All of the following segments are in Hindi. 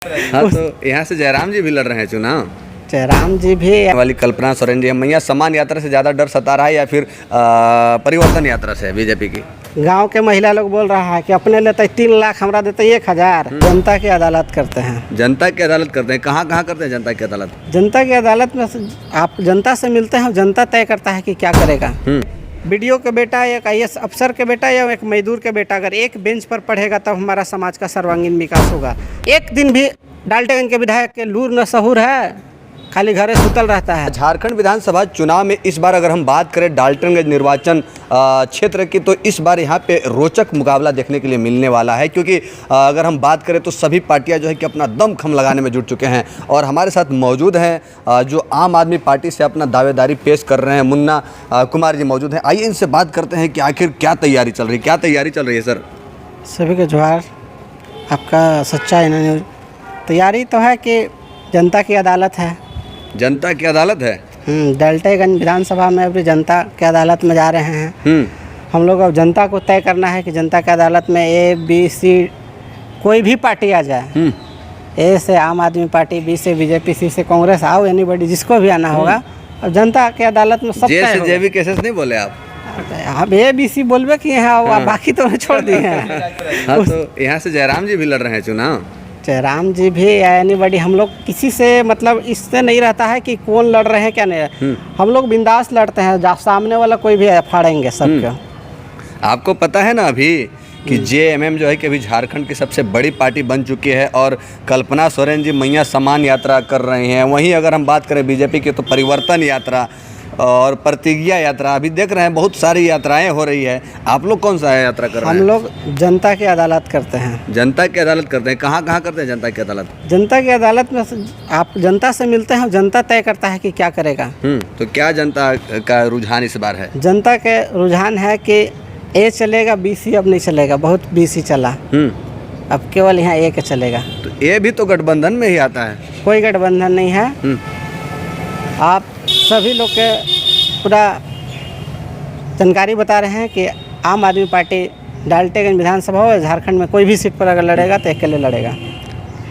हाँ, तो यहाँ से जयराम जी भी लड़ रहे हैं चुनाव। जयराम जी भी वाली कल्पना सोरेन जी मैया समान यात्रा से ज़्यादा डर सता रहा है या फिर परिवर्तन यात्रा से बीजेपी की? गांव के महिला लोग बोल रहा है कि अपने लेते 3 लाख, हमरा देते 1,000। जनता की अदालत करते हैं। जनता की अदालत करते हैं? कहाँ कहाँ करते हैं जनता की अदालत? जनता की अदालत में आप जनता से मिलते हैं, जनता तय करता है कि क्या करेगा। बीडीओ का बेटा, एक IAS अफसर के बेटा या एक मजदूर के बेटा अगर एक बेंच पर पढ़ेगा तब हमारा समाज का सर्वांगीण विकास होगा। एक दिन भी डाल्टनगंज के विधायक के लूर न सहूर है, खाली घरे सुतल रहता है। झारखंड विधानसभा चुनाव में इस बार अगर हम बात करें डाल्टनगंज निर्वाचन क्षेत्र की, तो इस बार यहाँ पे रोचक मुकाबला देखने के लिए मिलने वाला है, क्योंकि अगर हम बात करें तो सभी पार्टियां जो है कि अपना दम खम लगाने में जुट चुके हैं। और हमारे साथ मौजूद हैं जो आम आदमी पार्टी से अपना दावेदारी पेश कर रहे हैं, मुन्ना कुमार जी मौजूद हैं। आइए इनसे बात करते हैं कि आखिर क्या तैयारी चल रही है सर? सभी का जोहार, आपका सच्चा न्यूज़। तैयारी तो है कि जनता की अदालत है। जनता की अदालत है? डाल्टनगंज विधानसभा में अभी जनता की अदालत में जा रहे हैं। हम लोग अब जनता को तय करना है कि जनता की अदालत में A, B, C कोई भी पार्टी आ जाए। A से आम आदमी पार्टी, B से बीजेपी, C से कांग्रेस, आओ एनीबॉडी, जिसको भी आना होगा। अब जनता की अदालत में सब जे से जे भी केसेस नहीं बोले आप? अब A, B, C बोलबे कि हाँ, बाकी तो छोड़ दिए हैं। हाँ, तो यहाँ से जयराम जी भी लड़ रहे हैं चुनाव। जयराम जी भी या एनीबॉडी, हम लोग किसी से मतलब इससे नहीं रहता है कि कौन लड़ रहे हैं क्या नहीं। हम लोग बिंदास लड़ते हैं, जब सामने वाला कोई भी फाड़ेंगे सबको। आपको पता है ना अभी कि JMM जो है कि अभी झारखंड की सबसे बड़ी पार्टी बन चुकी है और कल्पना सोरेन जी मैया समान यात्रा कर रहे हैं। वहीं अगर हम बात करें बीजेपी की तो परिवर्तन यात्रा और प्रतिज्ञा यात्रा, अभी देख रहे हैं बहुत सारी यात्राएं हो रही है। आप लोग कौन सा यात्रा कर रहे हैं? हम लोग जनता की अदालत करते हैं। जनता की अदालत करते हैं? कहाँ कहाँ करते हैं जनता की अदालत? जनता की अदालत में आप जनता से मिलते हैं, जनता तय करता है कि क्या करेगा। तो क्या जनता का रुझान इस बार है? जनता के रुझान है कि A चलेगा, BC अब नहीं चलेगा, बहुत BC चला, अब केवल यहाँ A के चलेगा। तो A भी तो गठबंधन में ही आता है। कोई गठबंधन नहीं है। आप सभी लोग के पूरा जानकारी बता रहे हैं कि आम आदमी पार्टी डाल्टनगंज विधानसभा हो, झारखंड में कोई भी सीट पर अगर लड़ेगा तो अकेले लड़ेगा,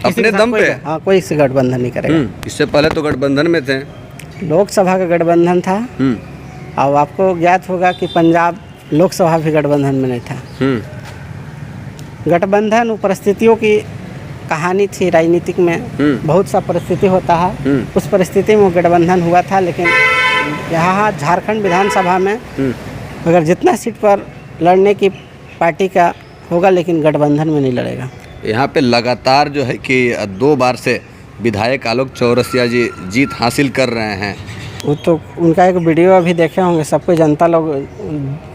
अपने दम पे। हाँ, कोई से गठबंधन नहीं करेगा। इससे पहले तो गठबंधन में थे, लोकसभा का गठबंधन था। अब आपको ज्ञात होगा कि पंजाब लोकसभा भी गठबंधन में नहीं था। गठबंधन परिस्थितियों की कहानी थी। राजनीतिक में बहुत सा परिस्थिति होता है, उस परिस्थिति में गठबंधन हुआ था। लेकिन यहाँ झारखंड विधानसभा में अगर जितना सीट पर लड़ने की पार्टी का होगा, लेकिन गठबंधन में नहीं लड़ेगा। यहाँ पे लगातार जो है कि 2 बार से विधायक आलोक चौरसिया जी जीत हासिल कर रहे हैं। वो तो उनका एक वीडियो अभी देखे होंगे, सबको जनता लोग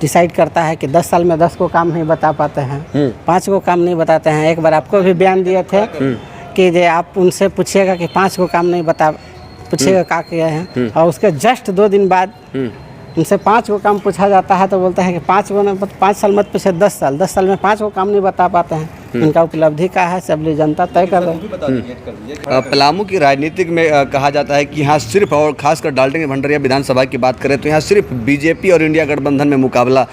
डिसाइड करता है कि 10 साल में 10 को काम नहीं बता पाते हैं, 5 को काम नहीं बताते हैं। एक बार आपको भी बयान दिए थे कि जे आप उनसे पूछिएगा कि 5 को काम नहीं पूछिएगा क्या किए हैं, और उसके जस्ट 2 दिन बाद उनसे 5 को काम पूछा जाता है तो बोलते हैं कि 5 साल मत पूछे, 10 साल में 5 को काम नहीं बता पाते हैं। इनका उपलब्धि का है, सब जनता तय कर रही है। पलामू की राजनीतिक में कहा जाता है कि यहाँ सिर्फ, और खासकर डाल्टनगंज भंडरिया विधानसभा की बात करें तो यहाँ सिर्फ बीजेपी और इंडिया गठबंधन में मुकाबला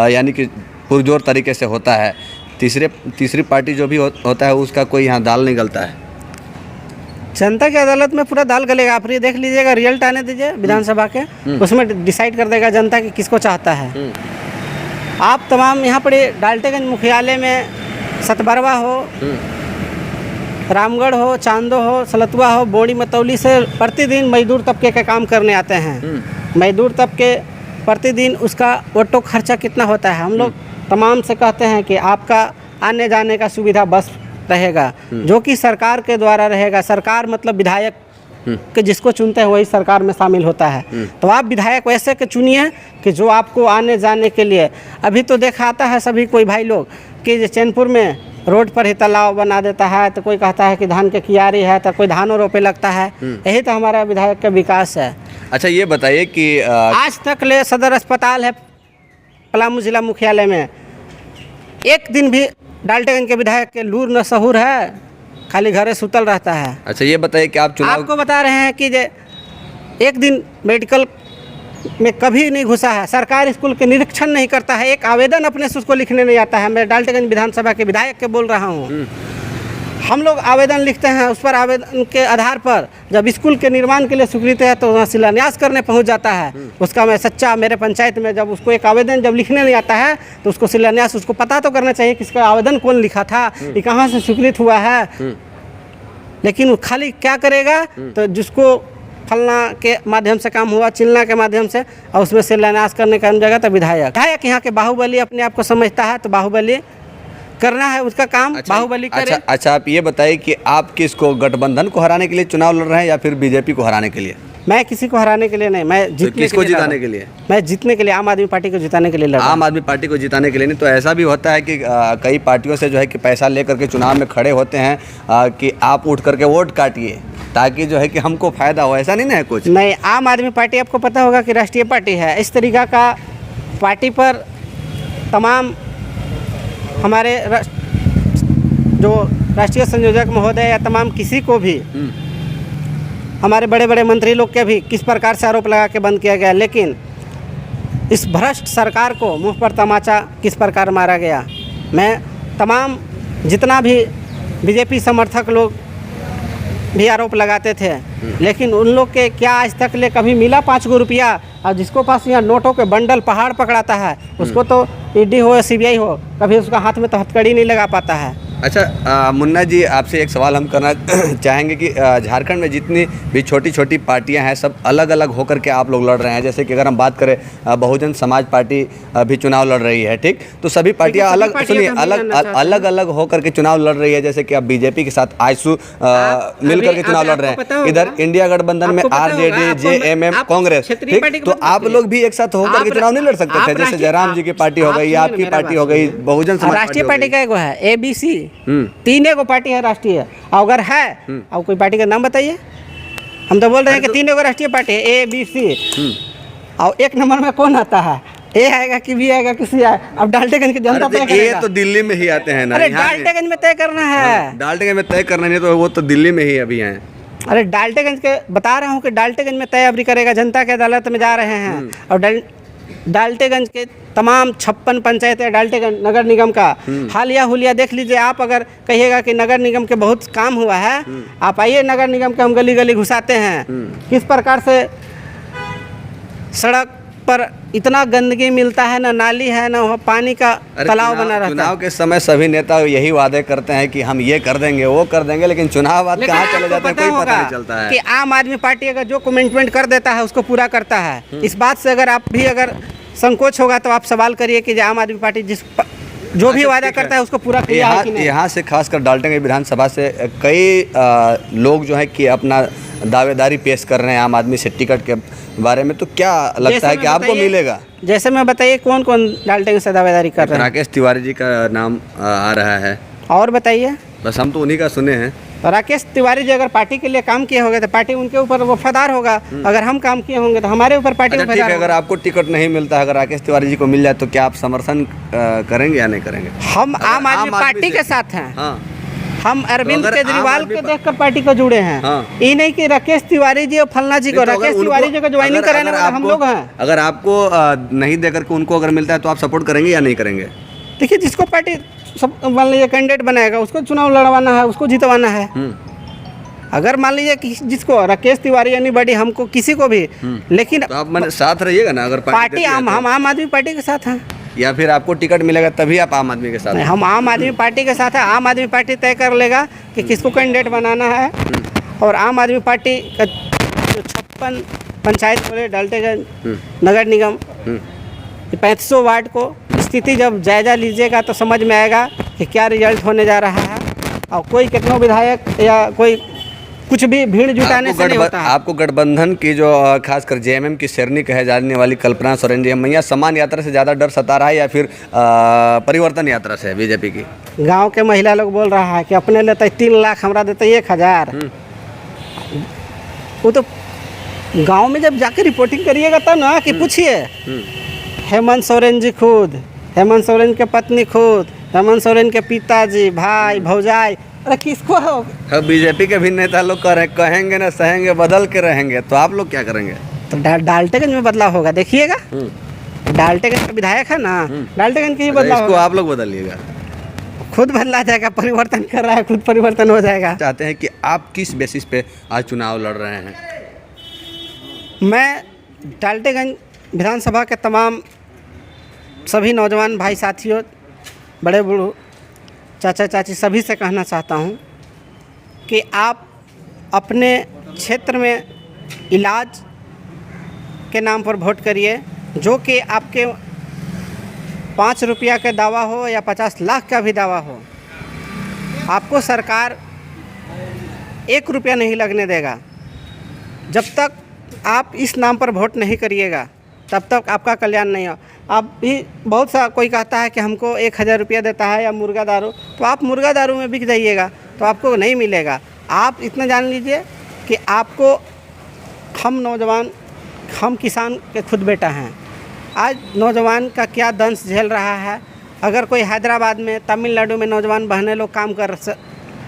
यानी कि पुरजोर तरीके से होता है। तीसरी पार्टी जो भी होता है उसका कोई यहाँ दाल नहीं गलता है। जनता की अदालत में पूरा दाल गलेगा। आप ये देख लीजिएगा, रिजल्ट आने दीजिए विधानसभा के, उसमें डिसाइड कर देगा जनता कि किसको चाहता है। आप तमाम यहाँ पर डाल्टनगंज मुख्यालय में सतबरवा हो, रामगढ़ हो, चांदो हो, सलतुआ हो, बोड़ी मतौली से प्रतिदिन मजदूर तबके के काम करने आते हैं। मजदूर तबके प्रतिदिन उसका ऑटो खर्चा कितना होता है, हम लोग तमाम से कहते हैं कि आपका आने जाने का सुविधा बस रहेगा, जो कि सरकार के द्वारा रहेगा। सरकार मतलब विधायक कि जिसको चुनते हैं वही सरकार में शामिल होता है। तो आप विधायक वैसे के चुनिए कि जो आपको आने जाने के लिए, अभी तो देखाता है सभी कोई भाई लोग कि चैनपुर में रोड पर ही तालाब बना देता है, तो कोई कहता है कि धान के कियारी है, तो कोई धानों रोपे लगता है। यही तो हमारा विधायक का विकास है। अच्छा, ये बताइए कि आज तक ले सदर अस्पताल है पलामू जिला मुख्यालय में, एक दिन भी डाल्टनगंज के विधायक के लूर न सहूर है, खाली घरे सुतल रहता है। अच्छा, ये बताइए कि आपको बता रहे हैं कि एक दिन मेडिकल में कभी नहीं घुसा है, सरकारी स्कूल के निरीक्षण नहीं करता है, एक आवेदन अपने से उसको लिखने नहीं आता है। मैं डाल्टनगंज विधानसभा के विधायक के बोल रहा हूँ। हम लोग आवेदन लिखते हैं, उस पर आवेदन के आधार पर जब स्कूल के निर्माण के लिए स्वीकृति है तो वहाँ शिलान्यास करने पहुँच जाता है। उसका मैं सच्चा, मेरे पंचायत में जब उसको एक आवेदन जब लिखने नहीं आता है तो उसको शिलान्यास, उसको पता तो करना चाहिए कि इसका आवेदन कौन लिखा था, ये कहाँ से स्वीकृत हुआ है। लेकिन वो खाली क्या करेगा, तो जिसको फलना के माध्यम से काम हुआ, चिलना के माध्यम से, और उसमें शिलान्यास करने का जगह तो विधायक यहाँ के बाहुबली अपने आप को समझता है, तो बाहुबली करना है उसका काम। अच्छा, बाहुबली करे। अच्छा, आप ये बताइए कि आप किसको, गठबंधन को हराने के लिए चुनाव लड़ रहे हैं या फिर बीजेपी को हराने के लिए? मैं किसी को हराने के लिए नहीं, मैं जीतने तो किसको जिताने के लिए? मैं जीतने के लिए, आम आदमी पार्टी को जिताने के लिए लड़ रहा हूं। आम आदमी पार्टी को जिताने के लिए नहीं, तो ऐसा भी होता है कि कई पार्टियों से जो है कि पैसा लेकर के चुनाव में खड़े होते हैं कि आप उठ करके वोट काटिए ताकि जो है कि हमको फायदा हो, ऐसा नहीं ना है कुछ? नहीं, आम आदमी पार्टी आपको पता होगा कि राष्ट्रीय पार्टी है। इस तरीका का पार्टी पर तमाम हमारे जो राष्ट्रीय संयोजक महोदय या तमाम किसी को भी, हमारे बड़े बड़े मंत्री लोग के भी किस प्रकार से आरोप लगा के बंद किया गया, लेकिन इस भ्रष्ट सरकार को मुंह पर तमाचा किस प्रकार मारा गया। मैं तमाम जितना भी बीजेपी समर्थक लोग भी आरोप लगाते थे, लेकिन उन लोग के क्या आज तक ले कभी मिला 5 गो रुपया? और जिसको पास यहाँ नोटों के बंडल पहाड़ पकड़ाता है उसको तो ईडी हो या सीबीआई हो, कभी उसका हाथ में तो हथकड़ी नहीं लगा पाता है। अच्छा, मुन्ना जी, आपसे एक सवाल हम करना चाहेंगे कि झारखंड में जितनी भी छोटी छोटी पार्टियां हैं सब अलग अलग होकर के आप लोग लड़ रहे हैं। जैसे कि अगर हम बात करें बहुजन समाज पार्टी भी चुनाव लड़ रही है, ठीक, तो सभी पार्टियां अलग अलग होकर के चुनाव लड़ रही है। जैसे कि आप बीजेपी के साथ आजसू मिल करके चुनाव लड़ रहे हैं, इधर इंडिया गठबंधन में आरजेडी, जेएमएम, कांग्रेस, ठीक, तो आप लोग भी एक साथ होकर के चुनाव नहीं लड़ सकते थे? जैसे जयराम जी की पार्टी हो गई, आपकी पार्टी हो गई, बहुजन समाज राष्ट्रीय पार्टी का एगो है ABC, 3 एगो पार्टी है राष्ट्रीय। अगर है और कोई पार्टी का नाम बताइए। हम तो बोल रहे हैं कि 3 एगो राष्ट्रीय पार्टी है, ABC, और 1 नंबर में कौन आता है? ए आएगा कि बी आएगा, किसी आए? अब डाल्टेगंज की जनता तय करेगा। ये तो दिल्ली में ही आते हैं ना। अरे डाल्टेगंज में तय करना है। डाल्टेगंज में तय करना नहीं तो वो तो दिल्ली में ही अभी हैं। अरे डाल्टेगंज के बता रहा हूँ कि डाल्टेगंज में तय अभी करेगा, जनता की अदालत में जा रहे हैं। और डाल्टेगंज के तमाम 56 पंचायतें, डाल्टेगंज नगर निगम का हालिया हुलिया देख लीजिए आप। अगर कहिएगा कि नगर निगम के बहुत काम हुआ है, आप आइए नगर निगम के, हम गली गली घुसाते हैं। किस प्रकार से सड़क पर इतना गंदगी मिलता है, ना नाली है, ना वहाँ पानी का तालाब बना रहता है। चुनाव के समय सभी नेता यही वादे करते हैं कि हम ये कर देंगे, वो कर देंगे, लेकिन चुनाव बाद कहाँ चले जाते हैं कोई पता नहीं चलता है। कि आम आदमी पार्टी अगर जो कमिटमेंट कर देता है उसको पूरा करता है। इस बात से अगर आप भी अगर संकोच होगा तो आप सवाल करिए कि आम आदमी पार्टी जो भी वादा करता है उसको पूरा किया है कि नहीं। यहाँ से खासकर डाल्टनगंज विधानसभा से कई लोग जो है कि अपना दावेदारी पेश कर रहे हैं आम आदमी से टिकट के बारे में, तो क्या लगता है कि आपको मिलेगा? जैसे मैं बताइए कौन कौन डाल्टनगंज से दावेदारी कर रहे हैं? राकेश तिवारी जी का नाम आ रहा है। और बताइए? बस हम तो उन्हीं का सुने हैं। राकेश तिवारी जी अगर पार्टी के लिए काम किए होंगे तो पार्टी उनके ऊपर वफादार होगा। अगर हम काम किए होंगे तो हमारे ऊपर पार्टी वफादार होगा। अगर आपको टिकट नहीं मिलता, अगर राकेश तिवारी जी को मिल जाए तो क्या आप समर्थन करेंगे या नहीं करेंगे? हम आम आदमी पार्टी के साथ हैं। हाँ। हम अरविंद केजरीवाल के देखकर पार्टी को जुड़े हैं। हाँ। ये नहीं कि राकेश तिवारी जी और फलना जी को, राकेश तिवारी जी को ज्वाइनिंग कराने वाला हम लोग हैं। अगर आपको नहीं देकर के उनको अगर मिलता है तो आप सपोर्ट करेंगे या नहीं करेंगे? देखिए, जिसको पार्टी सब मान लीजिए कैंडिडेट बनाएगा उसको चुनाव लड़वाना है, उसको जितवाना है। अगर मान लीजिए कि जिसको राकेश तिवारी यानी बड़ी हमको किसी को भी, लेकिन तो आप मन साथ रहिएगा ना। अगर पार्टी हम आम आदमी पार्टी के साथ हैं, या फिर आपको टिकट मिलेगा तभी आप आम आदमी के साथ? हम आम आदमी पार्टी के साथ हैं। आम आदमी पार्टी तय कर लेगा कि किसको कैंडिडेट बनाना है। और आम आदमी पार्टी का जो 56 पंचायत बोले, डाल्टेगंज नगर निगम, 3500 वार्ड को स्थिति जब जायजा लीजिएगा तो समझ में आएगा कि क्या रिजल्ट होने जा रहा है। और कोई कितना विधायक या कोई कुछ भी भीड़ जुटाने से नहीं होता है। आपको गठबंधन की जो खासकर जेएमएम की शेरनी कहे जाने वाली कल्पना सोरेन जी मैया समान यात्रा से ज़्यादा डर सता रहा है या फिर परिवर्तन यात्रा से बीजेपी की? गांव के महिला लोग बोल रहा है कि अपने लेते 3 लाख, हमरा देते 1000। वो तो गांव में जब जाकर रिपोर्टिंग करिएगा तब ना कि पूछिए। हेमंत सोरेन जी खुद, हेमंत सोरेन के पत्नी खुद, हेमंत सोरेन के पिताजी, भाई, भौजाई, अरे किसको हो? बीजेपी के भी नेता लोग कहेंगे ना सहेंगे, बदल के रहेंगे, तो आप लोग क्या करेंगे? तो डाल्टेगंज में बदलाव होगा, देखिएगा। डाल्टेगंज का विधायक है ना, डाल्टेगंज की ही बदलाव होगा। आप लोग बदलिएगा, खुद बदला जाएगा, परिवर्तन कर रहा है, खुद परिवर्तन हो जाएगा। चाहते हैं कि आप किस बेसिस पे आज चुनाव लड़ रहे हैं? मैं डाल्टेगंज विधानसभा के तमाम सभी नौजवान भाई साथियों, बड़े बूढ़े, चाचा चाची सभी से कहना चाहता हूँ कि आप अपने क्षेत्र में इलाज के नाम पर वोट करिए, जो कि आपके 5 रुपया का दावा हो या 50 लाख का भी दावा हो, आपको सरकार 1 रुपया नहीं लगने देगा। जब तक आप इस नाम पर वोट नहीं करिएगा तब तक आपका कल्याण नहीं हो। अब भी बहुत सा कोई कहता है कि हमको 1000 रुपया देता है या मुर्गा दारू, तो आप मुर्गा दारू में बिक जाइएगा तो आपको नहीं मिलेगा। आप इतना जान लीजिए कि आपको, हम नौजवान, हम किसान के खुद बेटा हैं। आज नौजवान का क्या दंश झेल रहा है। अगर कोई हैदराबाद में, तमिलनाडु में नौजवान बहनें लोग काम कर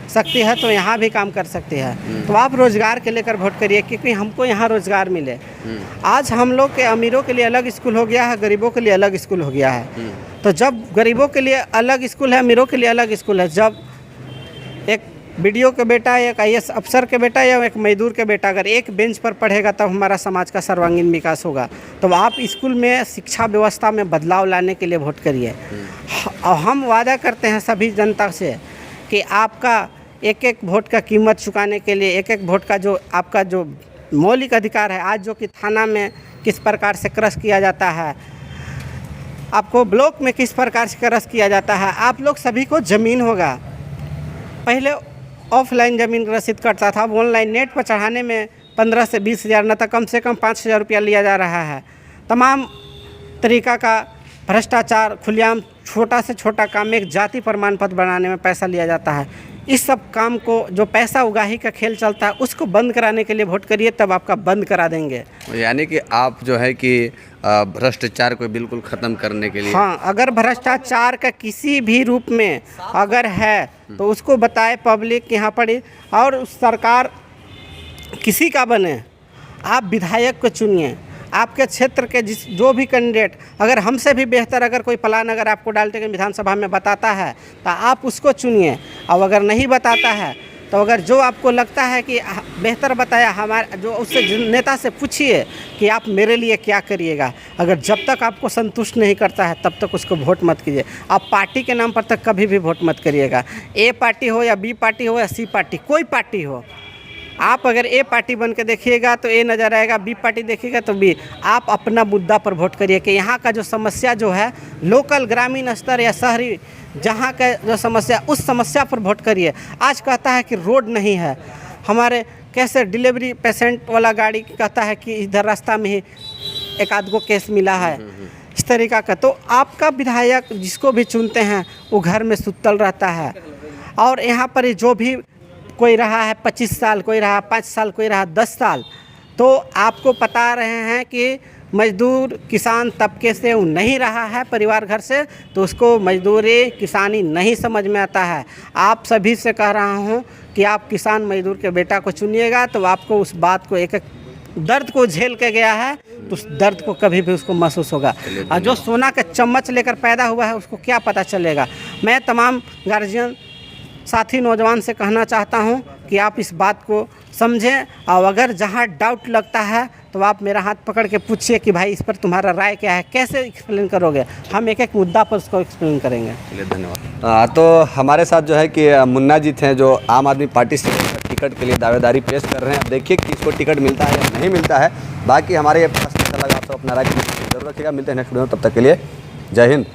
सकती है तो यहाँ भी काम कर सकती है। तो आप रोज़गार के लेकर वोट करिए, क्योंकि हमको यहाँ रोज़गार मिले। आज हम लोग के अमीरों के लिए अलग स्कूल हो गया है, गरीबों के लिए अलग स्कूल हो गया है। तो जब गरीबों के लिए अलग स्कूल है, अमीरों के लिए अलग स्कूल है, जब एक बीडीओ के बेटा, एक IAS अफसर के बेटा या एक मजदूर के बेटा अगर एक बेंच पर पढ़ेगा तब हमारा समाज का सर्वांगीण विकास होगा। तो आप स्कूल में शिक्षा व्यवस्था में बदलाव लाने के लिए वोट करिए। और हम वादा करते हैं सभी जनता से कि आपका एक एक वोट का कीमत चुकाने के लिए, एक एक वोट का जो आपका जो मौलिक अधिकार है, आज जो कि थाना में किस प्रकार से क्रश किया जाता है, आपको ब्लॉक में किस प्रकार से क्रश किया जाता है, आप लोग सभी को ज़मीन होगा। पहले ऑफलाइन ज़मीन रसीद करता था, अब ऑनलाइन नेट पर चढ़ाने में 15 से 20 हज़ार, न तो कम से कम 5000 रुपया लिया जा रहा है। तमाम तरीका का भ्रष्टाचार, खुलेआम छोटा से छोटा काम, एक जाति प्रमाण पत्र बनाने में पैसा लिया जाता है। इस सब काम को, जो पैसा उगाही का खेल चलता है, उसको बंद कराने के लिए वोट करिए, तब आपका बंद करा देंगे। यानी कि आप जो है कि भ्रष्टाचार को बिल्कुल ख़त्म करने के लिए, हाँ, अगर भ्रष्टाचार का किसी भी रूप में अगर है तो उसको बताए पब्लिक यहाँ पर, और सरकार किसी का बने, आप विधायक को चुनिए। आपके क्षेत्र के जो भी कैंडिडेट, अगर हमसे भी बेहतर अगर कोई प्लान अगर आपको डाल्टेगंज विधानसभा में बताता है तो आप उसको चुनिए। और अगर नहीं बताता है तो अगर जो आपको लगता है कि बेहतर बताया, हमारे जो उससे नेता से पूछिए कि आप मेरे लिए क्या करिएगा। अगर जब तक आपको संतुष्ट नहीं करता है तब तक उसको वोट मत कीजिए। आप पार्टी के नाम पर तक कभी भी वोट मत करिएगा। A पार्टी हो या B पार्टी हो या C पार्टी, कोई पार्टी हो, आप अगर A पार्टी बन के देखिएगा तो A नज़र आएगा, B पार्टी देखिएगा तो B। आप अपना मुद्दा पर वोट करिए कि यहाँ का जो समस्या जो है, लोकल ग्रामीण स्तर या शहरी जहाँ का जो समस्या, उस समस्या पर वोट करिए। आज कहता है कि रोड नहीं है, हमारे कैसे डिलीवरी पेशेंट वाला गाड़ी कहता है कि इधर रास्ता में ही एक आध को केस मिला है, इस तरीका का। तो आपका विधायक जिसको भी चुनते हैं वो घर में सुतल रहता है। और यहाँ पर जो भी कोई रहा है 25 साल, कोई रहा 5 साल, कोई रहा 10 साल, तो आपको बता रहे हैं कि मजदूर किसान तबके से वो नहीं रहा है परिवार घर से, तो उसको मजदूरी किसानी नहीं समझ में आता है। आप सभी से कह रहा हूँ कि आप किसान मजदूर के बेटा को चुनिएगा, तो आपको उस बात को, एक एक दर्द को झेल के गया है तो उस दर्द को कभी भी उसको महसूस होगा। और जो सोना का चम्मच लेकर पैदा हुआ है उसको क्या पता चलेगा। मैं तमाम गार्जियन साथी नौजवान से कहना चाहता हूं कि आप इस बात को समझें, और अगर जहां डाउट लगता है तो आप मेरा हाथ पकड़ के पूछिए कि भाई इस पर तुम्हारा राय क्या है, कैसे एक्सप्लेन करोगे। हम एक एक मुद्दा पर उसको एक्सप्लेन करेंगे। चलिए धन्यवाद। तो हमारे साथ जो है कि मुन्ना जी थे, जो आम आदमी पार्टी से टिकट के लिए दावेदारी पेश कर रहे हैं। अब देखिए कि इसको टिकट मिलता है या नहीं मिलता है। बाकी हमारे पास लगा, आप सब अपना राय जरूर रखिएगा। मिलते हैं नेक्स्ट वीडियो में, तब तक के लिए जय हिंद।